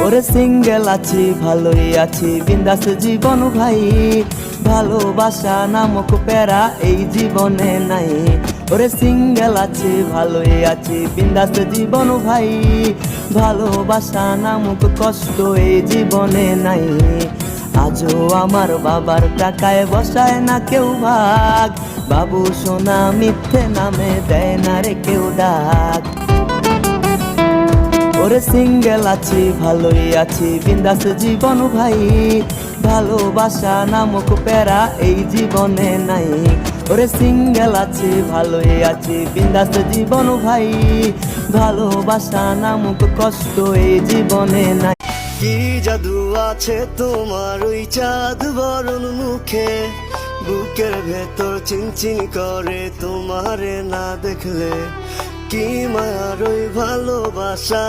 ওরে সিঙ্গেল আছি ভালোই আছি বিন্দাস জীবন ভাই, ভালোবাসা নামক প্যারা এই জীবনে নাই। ওরে সিঙ্গেল আছি ভালোই আছি বিন্দাস জীবন ভাই, ভালোবাসা নামক কষ্ট এই জীবনে নাই। আজও আমার বাবার টাকায় বসায় না কেউ ভাগ, বাবু সোনা মিথ্যে নামে দেয় না রে কেউ ডাক। ওরে সিঙ্গেল আছি ভালোই আছি বিন্দাস জীবন ভাই, ভালোবাসা নামক প্যারা এই জীবনে নাই। ওরে সিঙ্গেল আছি ভালোই আছি বিন্দাস জীবন ভাই, ভালোবাসা নামক কষ্ট এই জীবনে নাই। কি জাদু আছে তোমার ওই চাঁদ বরণ মুখে, বুকের ভেতর চিনচিন করে তোমারে না দেখলে। কি মায়ার ওই ভালোবাসা।